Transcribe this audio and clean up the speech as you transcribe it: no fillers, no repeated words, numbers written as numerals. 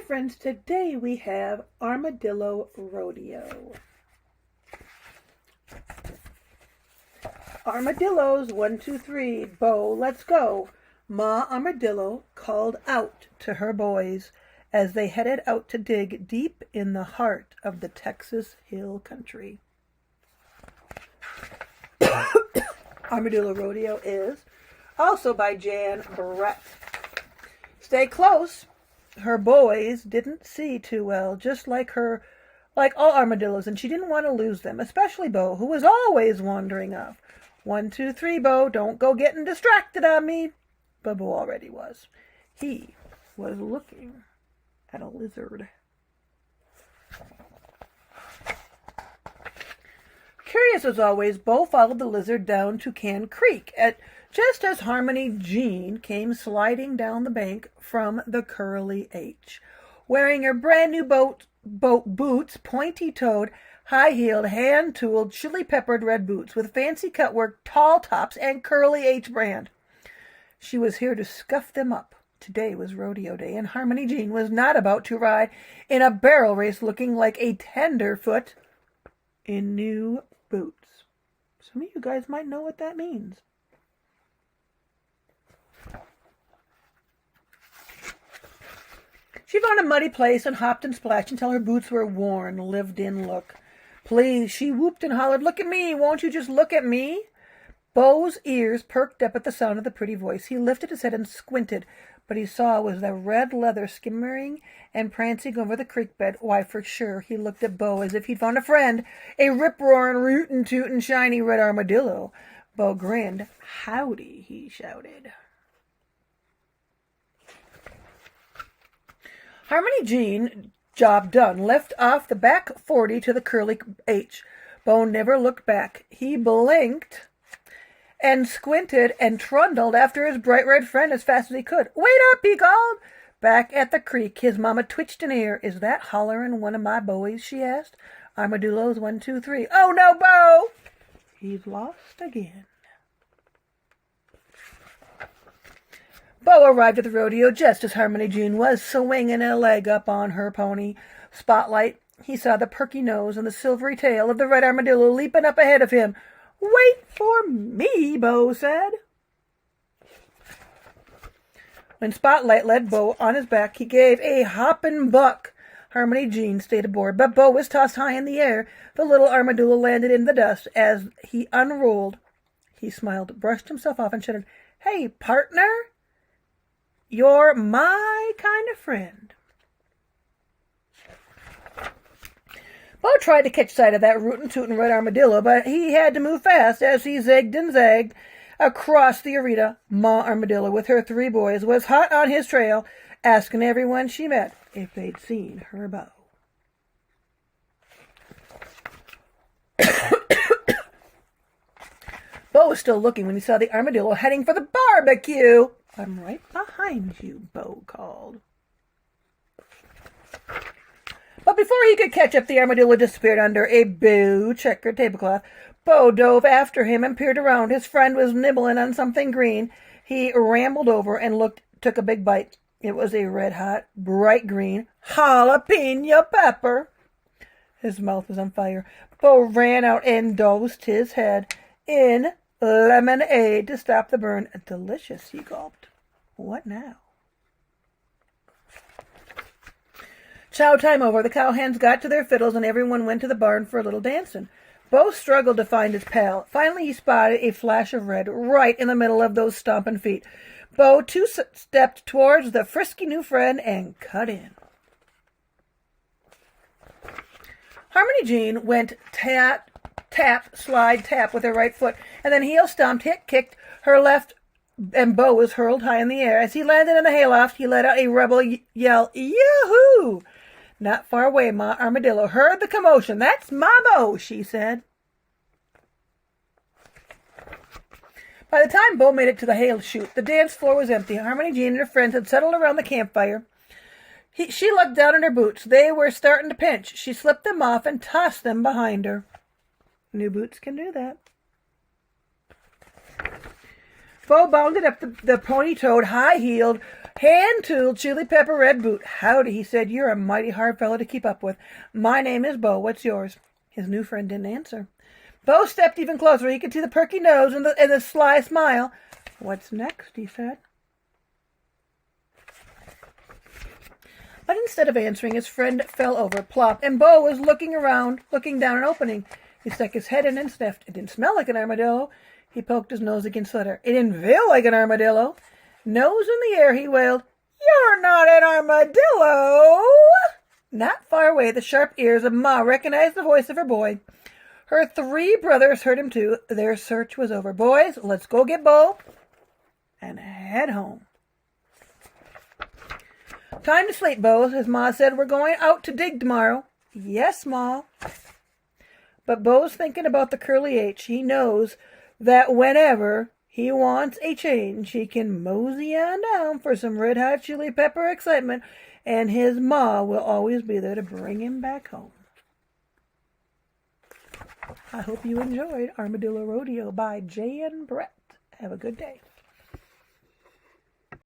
friends, today we have Armadillo Rodeo. Armadillos, 1, 2, 3, Bo, let's go. Ma Armadillo called out to her boys as they headed out to dig deep in the heart of the Texas Hill Country. Armadillo Rodeo is also by Jan Brett. Stay close. Her boys didn't see too well, just like all armadillos, and she didn't want to lose them, especially Bo, who was always wandering off. 1, 2, 3, Bo, don't go getting distracted on me. But Bo already was. He was looking at a lizard. Curious as always, Bo followed the lizard down to Can Creek, just as Harmony Jean came sliding down the bank from the Curly H, wearing her brand new boat boots, pointy-toed, high-heeled, hand-tooled, chili-peppered red boots with fancy cutwork, tall tops, and Curly H brand. She was here to scuff them up. Today was rodeo day, and Harmony Jean was not about to ride in a barrel race looking like a tenderfoot in new boots. Some of you guys might know what that means. She found a muddy place and hopped and splashed until her boots were worn, lived-in look. Please, she whooped and hollered, look at me, won't you just look at me? Bo's ears perked up at the sound of the pretty voice. He lifted his head and squinted. But he saw was the red leather skimmering and prancing over the creek bed. Why, for sure, he looked at Bo as if he'd found a friend, a rip-roaring, rootin'-tootin', shiny red armadillo. Bo grinned. Howdy, he shouted. Harmony Jean, job done, left off the back 40 to the Curly H. Bo never looked back. He blinked and squinted and trundled after his bright red friend as fast as he could. Wait up, he called. Back at the creek, his mama twitched an ear. Is that hollerin' one of my boys, she asked. Armadillos, 1, 2, 3. Oh, no, Bo! He's lost again. Bo arrived at the rodeo just as Harmony Jean was swinging a leg up on her pony. Spotlight, he saw the perky nose and the silvery tail of the red armadillo leaping up ahead of him. Wait for me, Bo said. When Spotlight led Bo on his back, he gave a hopping buck. Harmony Jean stayed aboard, but Bo was tossed high in the air. The little armadillo landed in the dust as he unrolled. He smiled, brushed himself off, and shouted, Hey, partner, you're my kind of friend. Bo tried to catch sight of that rootin'-tootin' red armadillo, but he had to move fast as he zigged and zagged across the arena. Ma Armadillo, with her 3 boys, was hot on his trail, asking everyone she met if they'd seen her bow. Bo was still looking when he saw the armadillo heading for the barbecue. I'm right behind you, Bo called. But before he could catch up, the armadillo disappeared under a blue checkered tablecloth. Bo dove after him and peered around. His friend was nibbling on something green. He rambled over and took a big bite. It was a red-hot, bright green jalapeno pepper. His mouth was on fire. Bo ran out and doused his head in lemonade to stop the burn. Delicious, he gulped. What now? Chow time over, the cowhands got to their fiddles and everyone went to the barn for a little dancing. Bo struggled to find his pal. Finally, he spotted a flash of red right in the middle of those stomping feet. Bo stepped towards the frisky new friend and cut in. Harmony Jean went tap, tap, slide, tap with her right foot, and then heel stomped, hit, kicked her left, and Bo was hurled high in the air. As he landed in the hayloft, he let out a rebel yell, Yoo-hoo! Not far away, Ma Armadillo heard the commotion. That's my Bo, she said. By the time Bo made it to the hay chute, the dance floor was empty. Harmony Jean and her friends had settled around the campfire. She looked down at her boots. They were starting to pinch. She slipped them off and tossed them behind her. New boots can do that. Bo bounded up the pony-toed, high-heeled, hand-tooled chili pepper red boot. Howdy, he said. You're a mighty hard fellow to keep up with. My name is Bo. What's yours? His new friend didn't answer. Bo stepped even closer. He could see the perky nose and the sly smile. What's next? He said. But instead of answering, his friend fell over, plop, and Bo was looking around, looking down an opening. He stuck his head in and sniffed. It didn't smell like an armadillo. He poked his nose against the letter. It didn't feel like an armadillo. Nose in the air, he wailed. You're not an armadillo! Not far away, the sharp ears of Ma recognized the voice of her boy. Her 3 brothers heard him too. Their search was over. Boys, let's go get Bo and head home. Time to sleep, Bo, his Ma said. We're going out to dig tomorrow. Yes, Ma. But Bo's thinking about the curly H. He knows that whenever he wants a change, he can mosey on down for some red hot chili pepper excitement, and his Ma will always be there to bring him back home. I hope you enjoyed Armadillo Rodeo by Jay and Brett. Have a good day.